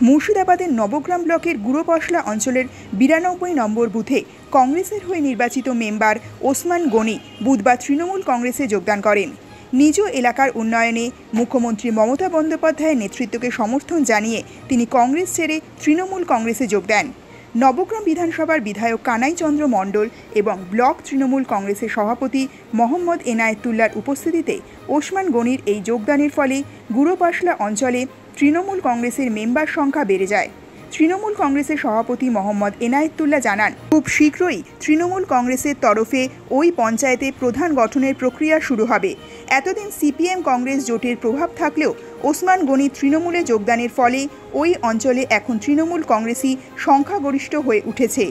মুর্শিদাবাদের নবগ্রাম ব্লকের গুড়োপশলা অঞ্চলের 92 নম্বর বুথে কংগ্রেসের হয়ে নির্বাচিত মেম্বার ওসমান গনি বুধবার তৃণমূল কংগ্রেসে যোগদান করেন। নিজ এলাকার উন্নয়নে মুখ্যমন্ত্রী মমতা বন্দ্যোপাধ্যায়ের নেতৃত্বকে সমর্থন জানিয়ে তিনি কংগ্রেস ছেড়ে তৃণমূল কংগ্রেসে যোগ দেন। নবগ্রাম বিধানসভার বিধায়ক কানাই চন্দ্র মণ্ডল এবং ব্লক তৃণমূল কংগ্রেসের সভাপতি মোহাম্মদ এনায়েতুল্লাহর উপস্থিতিতে ওসমান গনির এই যোগদানের ফলে গুড়োপশলা অঞ্চলে তৃণমূল কংগ্রেসের মেম্বার সংখ্যা বেড়ে যায়। তৃণমূল কংগ্রেসের সভাপতি মোহাম্মদ এনায়েতুল্লাহ জানান, খুব শীঘ্রই তৃণমূল কংগ্রেসের তরফে ওই পঞ্চায়েতে প্রধান গঠনের প্রক্রিয়া শুরু হবে। এতদিন সিপিএম কংগ্রেস জোটের প্রভাব থাকলেও ওসমান গনি তৃণমূলে যোগদানের ফলে ওই অঞ্চলে এখন তৃণমূল কংগ্রেসই সংখ্যাগরিষ্ঠ হয়ে উঠেছে।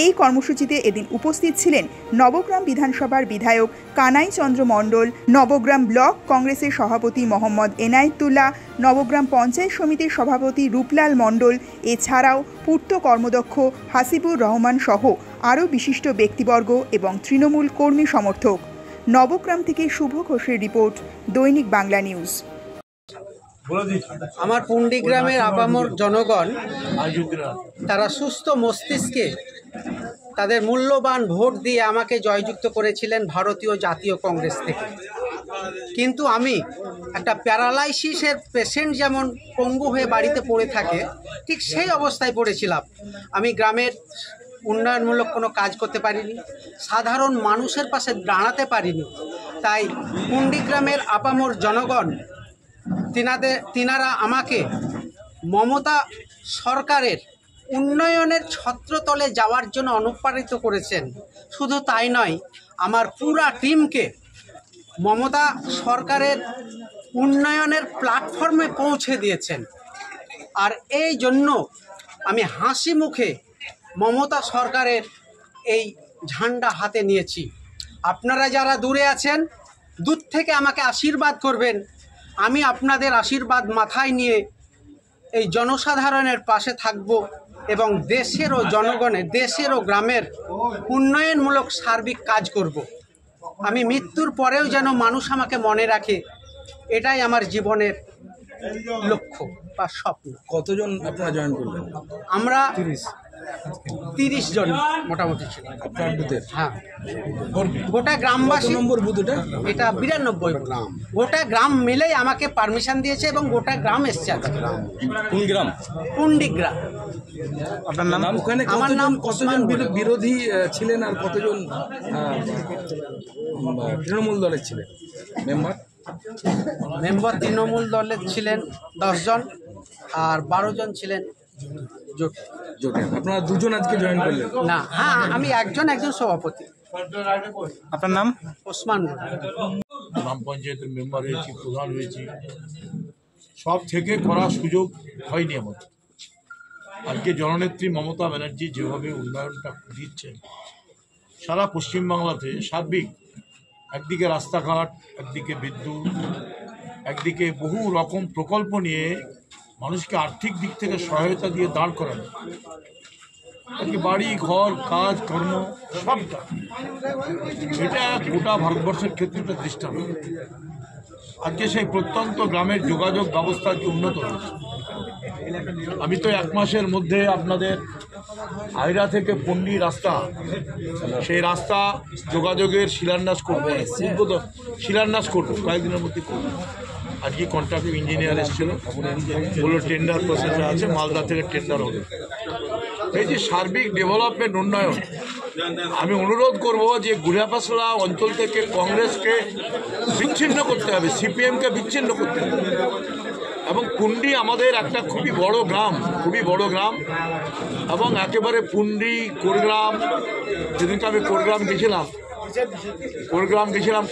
এই কর্মসূচিতে এদিন উপস্থিত ছিলেন নবগ্রাম বিধানসভার বিধায়ক কানাই চন্দ্র মণ্ডল, নবগ্রাম ব্লক কংগ্রেসের সভাপতি মোহাম্মদ এনায়েতুল্লাহ, নবগ্রাম পঞ্চায়েত সমিতির সভাপতি রূপলাল মণ্ডল, এছাড়াও পূর্ত কর্মদক্ষ হাসিবুর রহমান সহ আরও বিশিষ্ট ব্যক্তিবর্গ এবং তৃণমূল কর্মী সমর্থক। নবগ্রাম থেকে শুভ ঘোষের রিপোর্ট, দৈনিক বাংলা নিউজ। আমার পুন্ডি গ্রামের আপামর জনগণ তারা সুস্থ মস্তিষ্কে তাদের মূল্যবান ভোট দিয়ে আমাকে জয়যুক্ত করেছিলেন ভারতীয় জাতীয় কংগ্রেস থেকে। কিন্তু আমি একটা প্যারালাইসিসের পেশেন্ট যেমন পঙ্গু হয়ে বাড়িতে পড়ে থাকে, ঠিক সেই অবস্থায় পড়েছিলাম। আমি গ্রামের উন্নয়নমূলক কোনো কাজ করতে পারিনি, সাধারণ মানুষের পাশে দাঁড়াতে পারিনি। তাই পুন্ডি গ্রামের আপামর জনগণ তিনারা আমাকে মমতা সরকারের উন্নয়নের ছত্রতলে যাওয়ার জন্য অনুপ্রাণিত করেছেন। শুধু তাই নয়, আমার পুরা টিমকে মমতা সরকারের উন্নয়নের প্ল্যাটফর্মে পৌঁছে দিয়েছেন। আর এই জন্য আমি হাসি মুখে মমতা সরকারের এই ঝান্ডা হাতে নিয়েছি। আপনারা যারা দূরে আছেন, দূর থেকে আমাকে আশীর্বাদ করবেন। আমি আপনাদের আশীর্বাদ মাথায় নিয়ে এই জনসাধারণের পাশে থাকব এবং দেশের ও জনগণের, দেশের ও গ্রামের উন্নয়নমূলক সার্বিক কাজ করব। আমি মৃত্যুর পরেও যেন মানুষ আমাকে মনে রাখে, এটাই আমার জীবনের লক্ষ্য বা স্বপ্ন। কতজন আপনারা জয়েন করলেন? আমরা 30 জন মোটামুটি ছিল আপনার বুথের। হ্যাঁ, গোটা গ্রামবাসী। নম্বর বুথ এটা 92 গ্রাম। গোটা গ্রাম মিলেই আমাকে পারমিশন দিয়েছে এবং গোটা গ্রাম এসছে। কোন গ্রাম? পুন্ডি গ্রাম। আপনার নাম? ওখানে আমার নাম কতজন বিরোধী ছিলেন আর কতজন তৃণমূল দলের ছিলেন মেম্বার? তৃণমূল দলের ছিলেন 10 জন আর 12 জন ছিলেন জোটে। আপনারা দুজন আজকে জয়েন করলেন? না, হ্যাঁ, আমি একজন সভাপতি। আপনার নাম? ওসমান। গ্রাম পঞ্চায়েতের মেম্বার হয়েছি, প্রধান হয়েছি, সব থেকে করার সুযোগ হয়নি আমার। আজকে জননেত্রী মমতা ব্যানার্জি যেভাবে উন্নয়নটা দিচ্ছেন সারা পশ্চিমবাংলাতে সার্বিক, একদিকে রাস্তাঘাট, একদিকে বিদ্যুৎ, একদিকে বহু রকম প্রকল্প নিয়ে মানুষকে আর্থিক দিক থেকে সহায়তা দিয়ে দাঁড় করানো, আজকে বাড়ি ঘর কাজ কর্ম সবটা, এটা গোটা ভারতবর্ষের ক্ষেত্রে একটা দৃষ্টান্ত। আজকে সেই প্রত্যন্ত গ্রামের যোগাযোগ ব্যবস্থা যে উন্নত হয়েছে। আমি তো 1 মাসের মধ্যে আপনাদের আইরা থেকে পন্ডি রাস্তা, সেই রাস্তা যোগাযোগের শিলান্যাস করবো, শিলান্যাস করবো, কয়েকদিনের মধ্যে করবো। আজকে কন্ট্রাক্ট ইঞ্জিনিয়ার এসেছিল, বললো টেন্ডার প্রসেসে আছে, মালদা থেকে টেন্ডার হবে। এই যে সার্বিক ডেভেলপমেন্ট উন্নয়ন, আমি অনুরোধ করব যে গুড়িয়াপশলা অঞ্চল থেকে কংগ্রেসকে বিচ্ছিন্ন করতে হবে, সিপিএমকে বিচ্ছিন্ন করতে হবে। এবং পুন্ডি আমাদের একটা খুবই বড় গ্রাম, এবং একেবারে পুন্ডি কোড়গ্রাম, যেদিনকে আমি কোড়গ্রাম গেছিলাম,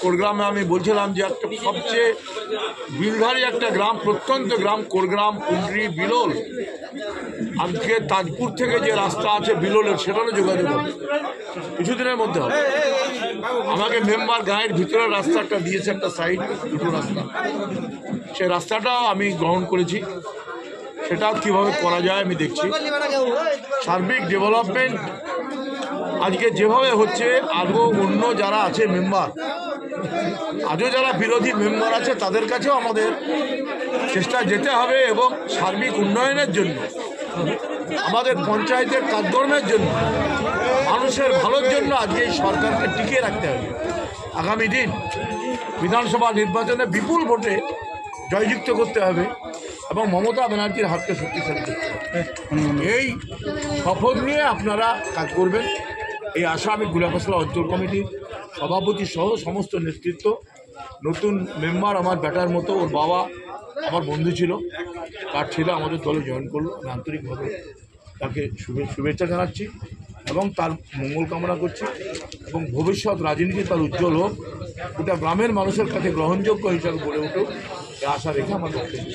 কোড়গ্রামে আমি বলছিলাম যে একটা সবচেয়ে বিলধারী একটা গ্রাম, প্রত্যন্ত গ্রাম কোড়গ্রাম, পুন্ডি, বিলোল। আজকে তাজপুর থেকে যে রাস্তা আছে বিলোলের, সেটারও যোগাযোগ হবে কিছুদিনের মধ্যে হবে। আমাকে মেম্বার গাঁয়ের ভিতরের রাস্তাটা দিয়েছে, একটা সাইড, দুটো রাস্তা, সেই রাস্তাটাও আমি গ্রহণ করেছি। সেটাও কীভাবে করা যায় আমি দেখছি। সার্বিক ডেভেলপমেন্ট আজকে যেভাবে হচ্ছে, আরও অন্য যারা আছে মেম্বার, আজও যারা বিরোধী মেম্বার আছে, তাদের কাছেও আমাদের চেষ্টা যেতে হবে এবং সার্বিক উন্নয়নের জন্য, আমাদের পঞ্চায়েতের কাজকর্মের জন্য, মানুষের ভালোর জন্য আজকে এই সরকারকে টিকিয়ে রাখতে হবে। আগামী দিন বিধানসভা নির্বাচনে বিপুল ভোটে জয়যুক্ত করতে হবে এবং মমতা ব্যানার্জির হাতকে শক্তিশালী করতে হবে। এই শপথ নিয়ে আপনারা কাজ করবেন, এই আশা আমি গুলাকসলা অঞ্চল কমিটির সভাপতি সহ সমস্ত নেতৃত্ব, নতুন মেম্বার আমার ব্যাটার মতো, ওর বাবা আমার বন্ধু ছিল, তার ছেলে আমাদের দলে জয়েন করলো, আমি আন্তরিকভাবে তাকে শুভেচ্ছা জানাচ্ছি এবং তার মঙ্গল কামনা করছি এবং ভবিষ্যৎ রাজনীতি তার উজ্জ্বল হোক, এটা গ্রামের মানুষের কাছে গ্রহণযোগ্য হিসাবে গড়ে উঠুক, এই আশা রেখে আমার বক্তব্য।